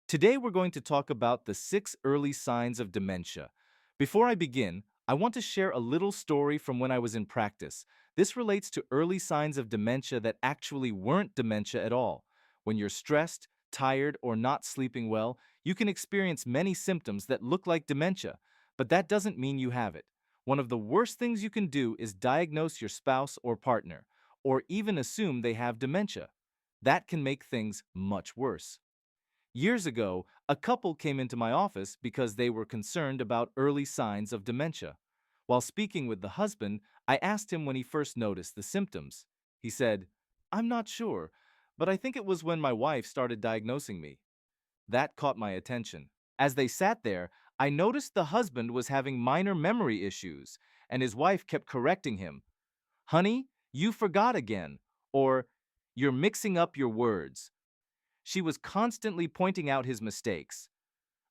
Today we're going to talk about the 6 early signs of dementia. Before I begin, I want to share a little story from when I was in practice. This relates to early signs of dementia that actually weren't dementia at all. When you're stressed, tired, or not sleeping well, you can experience many symptoms that look like dementia, but that doesn't mean you have it. One of the worst things you can do is diagnose your spouse or partner, or even assume they have dementia. That can make things much worse. Years ago, a couple came into my office because they were concerned about early signs of dementia. While speaking with the husband, I asked him when he first noticed the symptoms. He said, "I'm not sure, but I think it was when my wife started diagnosing me." That caught my attention. As they sat there, I noticed the husband was having minor memory issues, and his wife kept correcting him. "Honey, you forgot again," or "You're mixing up your words." She was constantly pointing out his mistakes.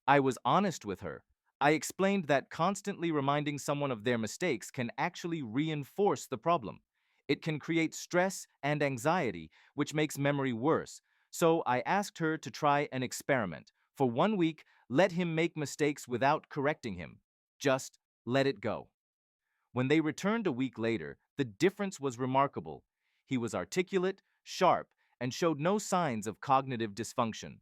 I was honest with her. I explained that constantly reminding someone of their mistakes can actually reinforce the problem. It can create stress and anxiety, which makes memory worse. So I asked her to try an experiment. For 1 week, let him make mistakes without correcting him. Just let it go. When they returned a week later, the difference was remarkable. He was articulate, sharp, and showed no signs of cognitive dysfunction.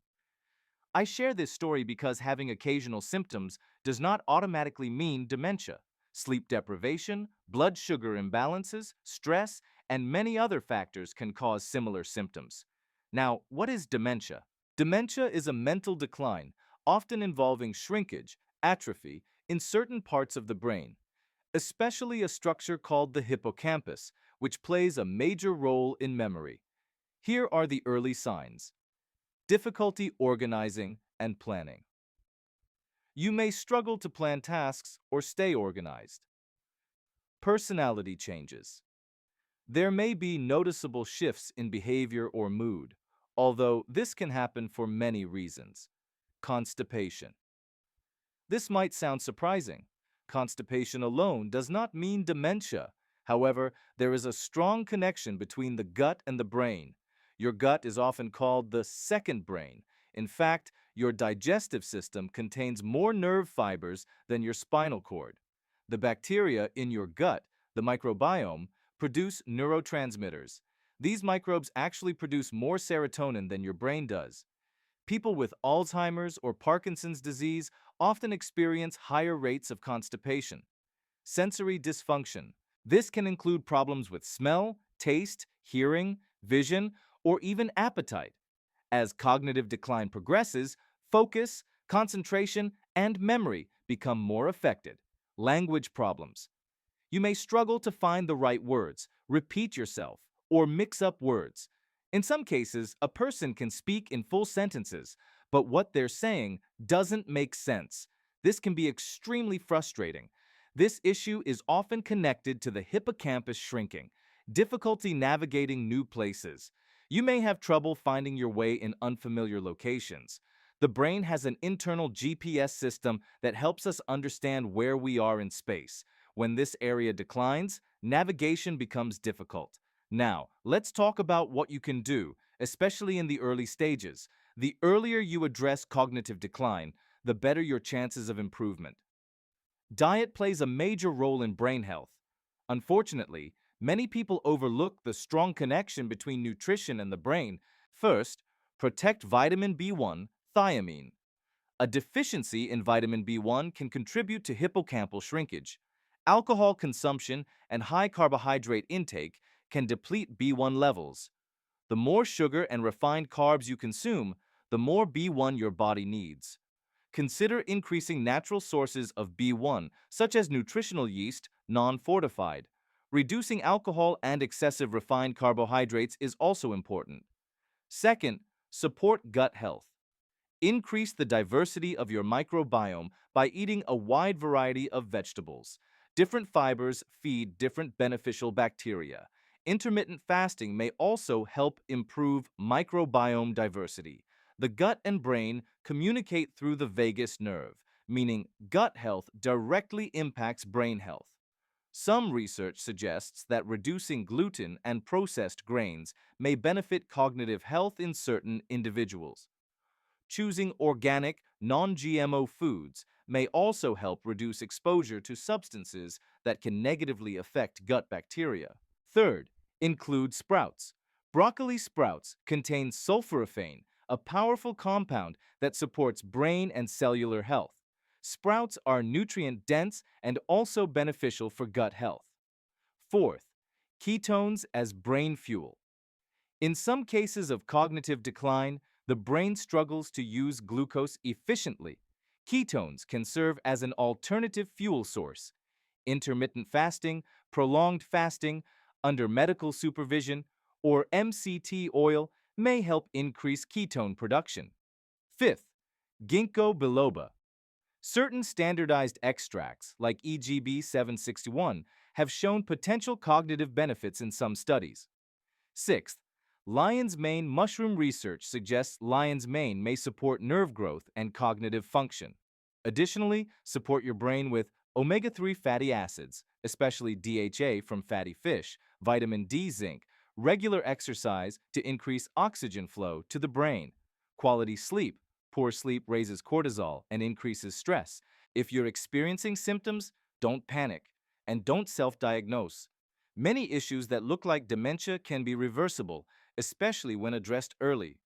I share this story because having occasional symptoms does not automatically mean dementia. Sleep deprivation, blood sugar imbalances, stress, and many other factors can cause similar symptoms. Now, what is dementia? Dementia is a mental decline, often involving shrinkage, atrophy, in certain parts of the brain, especially a structure called the hippocampus, which plays a major role in memory. Here are the early signs. Difficulty organizing and planning. You may struggle to plan tasks or stay organized. Personality changes. There may be noticeable shifts in behavior or mood, although this can happen for many reasons. Constipation. This might sound surprising. Constipation alone does not mean dementia. However, there is a strong connection between the gut and the brain. Your gut is often called the second brain. In fact, your digestive system contains more nerve fibers than your spinal cord. The bacteria in your gut, the microbiome, produce neurotransmitters. These microbes actually produce more serotonin than your brain does. People with Alzheimer's or Parkinson's disease often experience higher rates of constipation. Sensory dysfunction. This can include problems with smell, taste, hearing, vision, or even appetite. As cognitive decline progresses, focus, concentration, and memory become more affected. Language problems. You may struggle to find the right words, repeat yourself, or mix up words. In some cases, a person can speak in full sentences, but what they're saying doesn't make sense. This can be extremely frustrating. This issue is often connected to the hippocampus shrinking, difficulty navigating new places. You may have trouble finding your way in unfamiliar locations. The brain has an internal GPS system that helps us understand where we are in space. When this area declines, navigation becomes difficult. Now, let's talk about what you can do, especially in the early stages. The earlier you address cognitive decline, the better your chances of improvement. Diet plays a major role in brain health. Unfortunately, many people overlook the strong connection between nutrition and the brain. First, protect vitamin B1, thiamine. A deficiency in vitamin B1 can contribute to hippocampal shrinkage. Alcohol consumption and high carbohydrate intake can deplete B1 levels. The more sugar and refined carbs you consume, the more B1 your body needs. Consider increasing natural sources of B1, such as nutritional yeast, non-fortified. Reducing alcohol and excessive refined carbohydrates is also important. Second, support gut health. Increase the diversity of your microbiome by eating a wide variety of vegetables. Different fibers feed different beneficial bacteria. Intermittent fasting may also help improve microbiome diversity. The gut and brain communicate through the vagus nerve, meaning gut health directly impacts brain health. Some research suggests that reducing gluten and processed grains may benefit cognitive health in certain individuals. Choosing organic, non-GMO foods may also help reduce exposure to substances that can negatively affect gut bacteria. Third, include sprouts. Broccoli sprouts contain sulforaphane, a powerful compound that supports brain and cellular health. Sprouts are nutrient-dense and also beneficial for gut health. Fourth, ketones as brain fuel. In some cases of cognitive decline, the brain struggles to use glucose efficiently. Ketones can serve as an alternative fuel source. Intermittent fasting, prolonged fasting, under medical supervision, or MCT oil may help increase ketone production. Fifth, ginkgo biloba. Certain standardized extracts, like EGB 761, have shown potential cognitive benefits in some studies. Sixth, lion's mane mushroom research suggests lion's mane may support nerve growth and cognitive function. Additionally, support your brain with omega-3 fatty acids, especially DHA from fatty fish, vitamin D, zinc, regular exercise to increase oxygen flow to the brain, quality sleep. Poor sleep raises cortisol and increases stress. If you're experiencing symptoms, don't panic and don't self-diagnose. Many issues that look like dementia can be reversible, especially when addressed early.